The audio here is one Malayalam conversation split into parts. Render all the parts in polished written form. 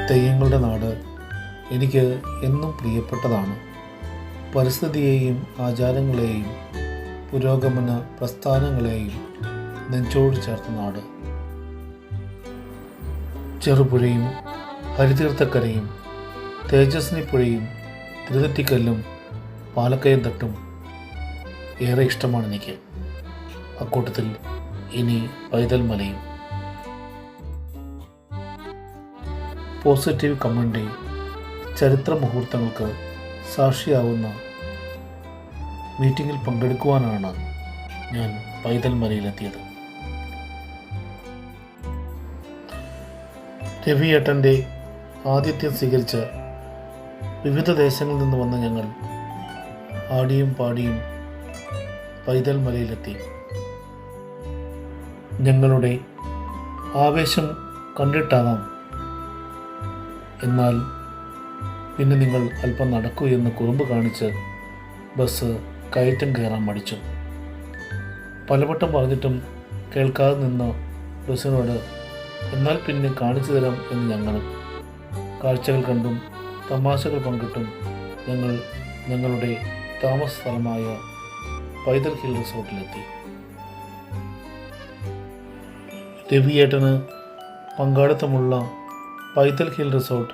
തെയ്യങ്ങളുടെ നാട് എനിക്ക് എന്നും പ്രിയപ്പെട്ടതാണ്. പരിസ്ഥിതിയെയും ആചാരങ്ങളെയും പുരോഗമന പ്രസ്ഥാനങ്ങളെയും നെഞ്ചോട് ചേർത്ത നാട്. ചെറുപുഴയും ഹരിതീർത്ഥക്കരയും തേജസ്വിനി പുഴയും തിരുനെറ്റിക്കല്ലും പാലക്കയം തട്ടും ഏറെ ഇഷ്ടമാണ് എനിക്ക്. അക്കൂട്ടത്തിൽ ഇനി പൈതൽ മലയും. പോസിറ്റീവ് കമ്മ്യൂണിറ്റി ചരിത്ര മുഹൂർത്തങ്ങൾക്ക് സാക്ഷിയാവുന്ന മീറ്റിങ്ങിൽ പങ്കെടുക്കുവാനാണ് ഞാൻ പൈതൽ മലയിലെത്തിയത്. രവിയേട്ടൻ്റെ ആതിഥ്യം സ്വീകരിച്ച് വിവിധ ദേശങ്ങളിൽ നിന്ന് വന്ന ഞങ്ങൾ ആടിയും പാടിയും പൈതൽ മലയിലെത്തി. ഞങ്ങളുടെ ആവേശം കണ്ടിട്ടാകാം, എന്നാൽ പിന്നെ നിങ്ങൾ അല്പം നടക്കൂ എന്ന് കുറുമ്പ് കാണിച്ച് ബസ് കയറ്റം കയറാൻ മടിച്ചു. പലവട്ടം പറഞ്ഞിട്ടും കേൾക്കാതെ നിന്ന ബസ്സിനോട് എന്നാൽ പിന്നെ കാണിച്ചു തരാം എന്ന് ഞങ്ങളും. കാഴ്ചകൾ കണ്ടും തമാശകൾ പങ്കിട്ടും ഞങ്ങൾ ഞങ്ങളുടെ താമസ സ്ഥലമായ പൈതൽ ഹിൽ റിസോർട്ടിലെത്തി. രവിയേട്ടന് പങ്കാളിത്തമുള്ള പൈതൽ ഹിൽ റിസോർട്ട്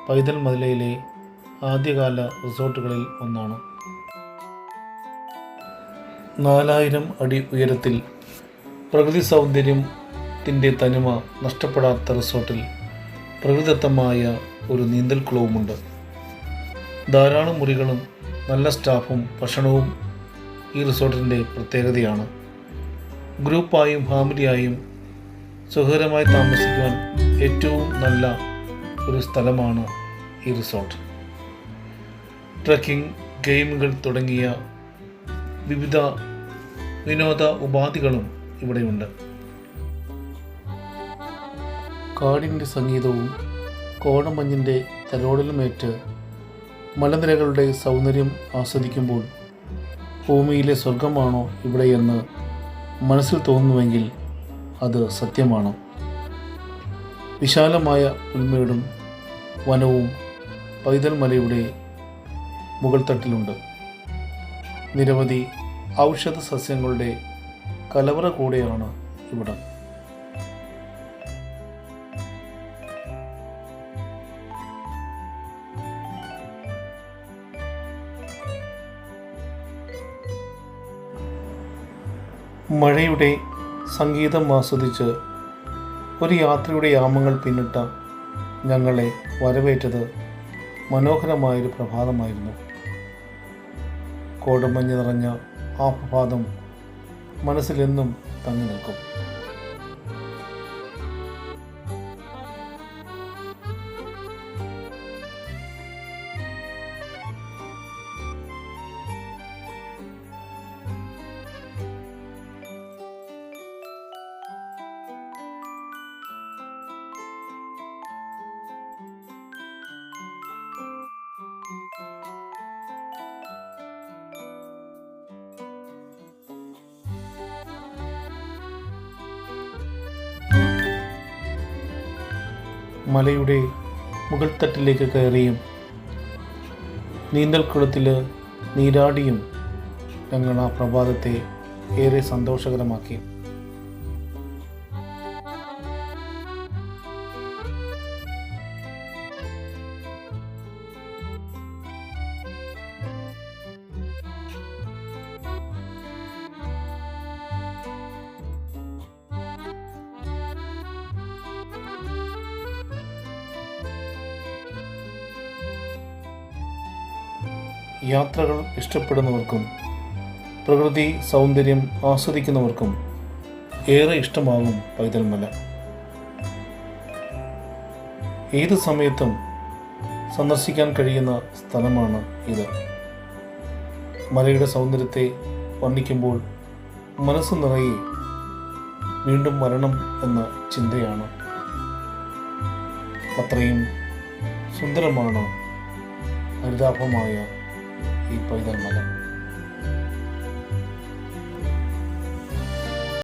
പൈതൽ മലയിലെ ആദ്യകാല റിസോർട്ടുകളിൽ ഒന്നാണ്. 4000 അടി ഉയരത്തിൽ പ്രകൃതി സൗന്ദര്യത്തിൻ്റെ തനിമ നഷ്ടപ്പെടാത്ത റിസോർട്ടിൽ പ്രകൃതിദത്തമായ ഒരു നീന്തൽക്കുളവുമുണ്ട്. ധാരാളം മുറികളും നല്ല സ്റ്റാഫും ഭക്ഷണവും ഈ റിസോർട്ടിൻ്റെ പ്രത്യേകതയാണ്. ഗ്രൂപ്പായും ഫാമിലിയായും സുഖകരമായി താമസിക്കുവാൻ ഏറ്റവും നല്ല ഒരു സ്ഥലമാണ് ഈ റിസോർട്ട്. ട്രക്കിംഗ്, ഗെയിമുകൾ തുടങ്ങിയ വിവിധ വിനോദ ഉപാധികളും ഇവിടെയുണ്ട്. കാടിൻ്റെ സംഗീതവും കോടമഞ്ഞിൻ്റെ തലോടലുമേറ്റ് മലനിരകളുടെ സൗന്ദര്യം ആസ്വദിക്കുമ്പോൾ ഭൂമിയിലെ സ്വർഗമാണോ ഇവിടെയെന്ന് മനസ്സിൽ തോന്നുന്നുവെങ്കിൽ അത് സത്യമാണ്. വിശാലമായ പുൽമേടും വനവും പൈതൽ മലയുടെ മുകൾ തട്ടിലുണ്ട്. നിരവധി ഔഷധ സസ്യങ്ങളുടെ കലവറ കൂടെയാണ് ഇവിടം. മഴയുടെ സംഗീതം ആസ്വദിച്ച് ഒരു യാത്രയുടെ യാമങ്ങൾ പിന്നിട്ട ഞങ്ങളെ വരവേറ്റത് മനോഹരമായൊരു പ്രഭാതമായിരുന്നു. കോടമഞ്ഞ് നിറഞ്ഞ ആ പ്രഭാതം മനസ്സിലെന്നും തങ്ങി നിൽക്കും. മലയുടെ മുകൾ തട്ടിലേക്ക് കയറിയും നീന്തൽക്കുളത്തിൽ നീരാടിയും ഞങ്ങൾ ആ പ്രഭാതത്തെ ഏറെ സന്തോഷകരമാക്കി. യാത്രകൾ ഇഷ്ടപ്പെടുന്നവർക്കും പ്രകൃതി സൗന്ദര്യം ആസ്വദിക്കുന്നവർക്കും ഏറെ ഇഷ്ടമാകും പൈതൽ മല. ഏത് സമയത്തും സന്ദർശിക്കാൻ കഴിയുന്ന സ്ഥലമാണ് ഇത്. മലയുടെ സൗന്ദര്യത്തെ വർണ്ണിക്കുമ്പോൾ മനസ്സ് നിറയെ വീണ്ടും വരണം എന്ന ചിന്തയാണ്. അത്രയും സുന്ദരമാണ് ഹരിതാഭമായ ഈ പൈതൽ മല.